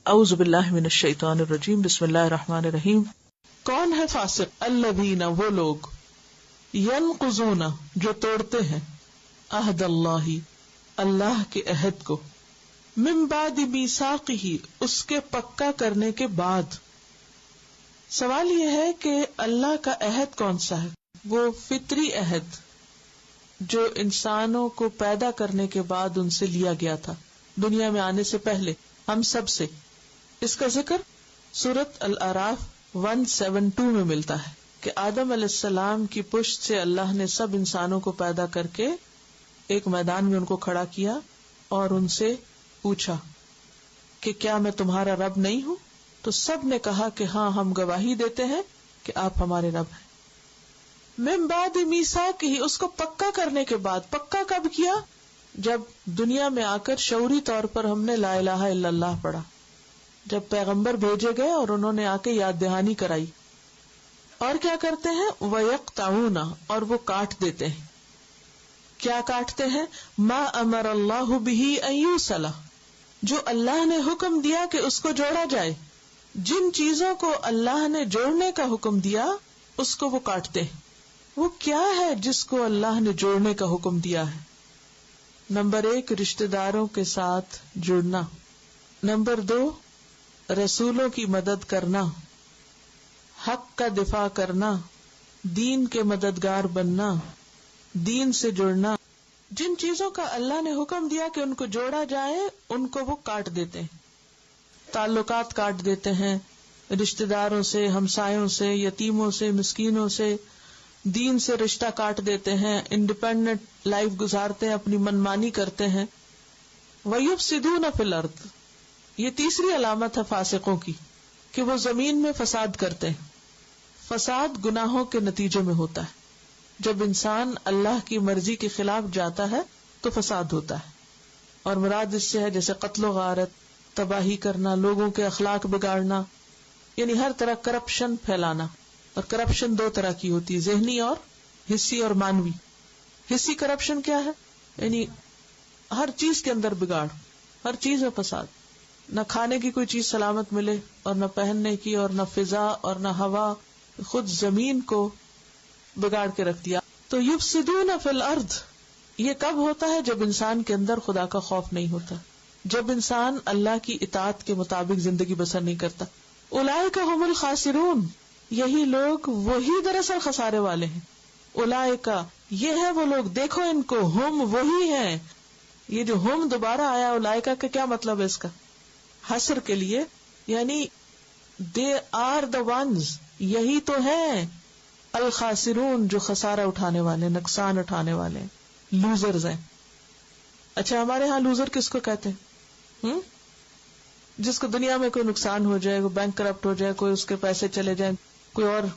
اعوذ باللہ من الشیطان الرجیم، بسم اللہ الرحمن الرحیم۔ کون ہے فاسق؟ الذین، وہ لوگ، ینقضون، جو توڑتے ہیں، عہد اللہ، اللہ کے عہد کو، من بعد میثاقہ، اس کے پکا کرنے کے بعد۔ سوال یہ ہے کہ اللہ کا عہد کون سا ہے؟ وہ فطری عہد جو انسانوں کو پیدا کرنے کے بعد ان سے لیا گیا تھا، دنیا میں آنے سے پہلے ہم سب سے۔ اس کا ذکر سورۃ الاعراف 172 میں ملتا ہے کہ آدم علیہ السلام کی پشت سے اللہ نے سب انسانوں کو پیدا کر کے ایک میدان میں ان کو کھڑا کیا اور ان سے پوچھا کہ کیا میں تمہارا رب نہیں ہوں؟ تو سب نے کہا کہ ہاں، ہم گواہی دیتے ہیں کہ آپ ہمارے رب ہیں۔ من بعد میثاقہ، اس کو پکا کرنے کے بعد۔ پکا کب کیا؟ جب دنیا میں آ کر شعوری طور پر ہم نے لا الہ الا اللہ پڑھا، جب پیغمبر بھیجے گئے اور انہوں نے آ کے یاد دہانی کرائی۔ اور کیا کرتے ہیں؟ وَيَقْطَعُونَ، اور وہ کاٹ دیتے ہیں۔ کیا کاٹتے ہیں؟ مَا أَمَرَ اللَّهُ بِهِ أَن يُوصَلَ، جو اللہ نے حکم دیا کہ اس کو جوڑا جائے۔ جن چیزوں کو اللہ نے جوڑنے کا حکم دیا اس کو وہ کاٹتے ہیں۔ وہ کیا ہے جس کو اللہ نے جوڑنے کا حکم دیا ہے؟ نمبر 1، رشتہ داروں کے ساتھ جڑنا۔ نمبر 2، رسولوں کی مدد کرنا، حق کا دفاع کرنا، دین کے مددگار بننا، دین سے جڑنا۔ جن چیزوں کا اللہ نے حکم دیا کہ ان کو جوڑا جائے ان کو وہ کاٹ دیتے ہیں۔ تعلقات کاٹ دیتے ہیں، رشتہ داروں سے، ہمسایوں سے، یتیموں سے، مسکینوں سے، دین سے رشتہ کاٹ دیتے ہیں، انڈیپینڈنٹ لائف گزارتے ہیں، اپنی منمانی کرتے ہیں۔ وَيُفْسِدُونَ فِي الْأَرْضِ، یہ تیسری علامت ہے فاسقوں کی کہ وہ زمین میں فساد کرتے ہیں۔ فساد گناہوں کے نتیجے میں ہوتا ہے۔ جب انسان اللہ کی مرضی کے خلاف جاتا ہے تو فساد ہوتا ہے، اور مراد اس سے ہے جیسے قتل و غارت، تباہی کرنا، لوگوں کے اخلاق بگاڑنا، یعنی ہر طرح کرپشن پھیلانا۔ اور کرپشن 2 طرح کی ہوتی ہے، ذہنی اور حصی اور مانوی۔ حصی کرپشن کیا ہے؟ یعنی ہر چیز کے اندر بگاڑ، ہر چیز میں فساد، نہ کھانے کی کوئی چیز سلامت ملے، اور نہ پہننے کی، اور نہ فضا، اور نہ ہوا، خود زمین کو بگاڑ کے رکھ دیا۔ تو یفسدون فی الارض، یہ کب ہوتا ہے؟ جب انسان کے اندر خدا کا خوف نہیں ہوتا، جب انسان اللہ کی اطاعت کے مطابق زندگی بسر نہیں کرتا۔ اولئک هم الخاسرون، یہی لوگ وہی دراصل خسارے والے ہیں۔ اولئک، یہ ہے وہ لوگ، دیکھو ان کو، ہم وہی ہیں۔ یہ جو ہم دوبارہ آیا اولئک کا کیا مطلب ہے؟ اس کا حصر کے لیے، یعنی دے آر دا ونز، یہی تو ہیں الخاسرون، جو خسارہ اٹھانے والے، نقصان اٹھانے والے، لوزرز ہیں۔ اچھا، ہمارے ہاں لوزر کس کو کہتے ہیں؟ جس کو دنیا میں کوئی نقصان ہو جائے، کوئی بینک کرپٹ ہو جائے، کوئی اس کے پیسے چلے جائیں، کوئی اور،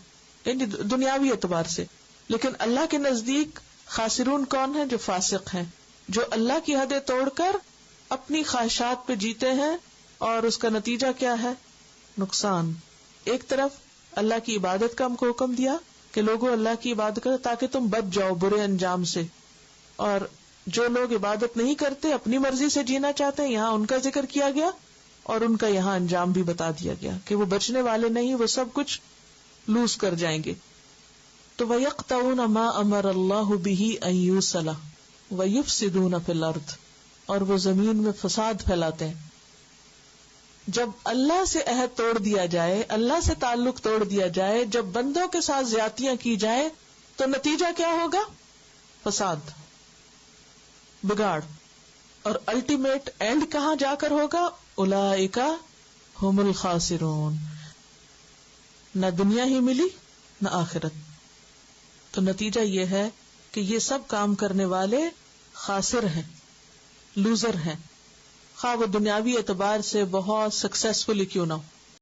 یعنی دنیاوی اعتبار سے۔ لیکن اللہ کے نزدیک خاسرون کون ہے؟ جو فاسق ہیں، جو اللہ کی حدیں توڑ کر اپنی خواہشات پہ جیتے ہیں، اور اس کا نتیجہ کیا ہے؟ نقصان۔ ایک طرف اللہ کی عبادت کا ہم کو حکم دیا کہ لوگوں اللہ کی عبادت کرو تاکہ تم بچ جاؤ برے انجام سے، اور جو لوگ عبادت نہیں کرتے، اپنی مرضی سے جینا چاہتے ہیں، یہاں ان کا ذکر کیا گیا، اور ان کا یہاں انجام بھی بتا دیا گیا کہ وہ بچنے والے نہیں، وہ سب کچھ لوز کر جائیں گے۔ تو وَيَقْطَعُونَ مَا أَمَرَ اللَّهُ بِهِ أَن يُوصَلَ وَيُفْسِدُونَ فِي الْأَرْضِ، اور وہ زمین میں فساد پھیلاتے ہیں۔ جب اللہ سے عہد توڑ دیا جائے، اللہ سے تعلق توڑ دیا جائے، جب بندوں کے ساتھ زیادتیاں کی جائیں، تو نتیجہ کیا ہوگا؟ فساد، بگاڑ، اور الٹیمیٹ اینڈ کہاں جا کر ہوگا؟ اولئک هم الخاسرون، نہ دنیا ہی ملی نہ آخرت۔ تو نتیجہ یہ ہے کہ یہ سب کام کرنے والے خاسر ہیں، لوزر ہیں، خواہ وہ دنیاوی اعتبار سے بہت سکسیسفلی کیوں نہ ہو۔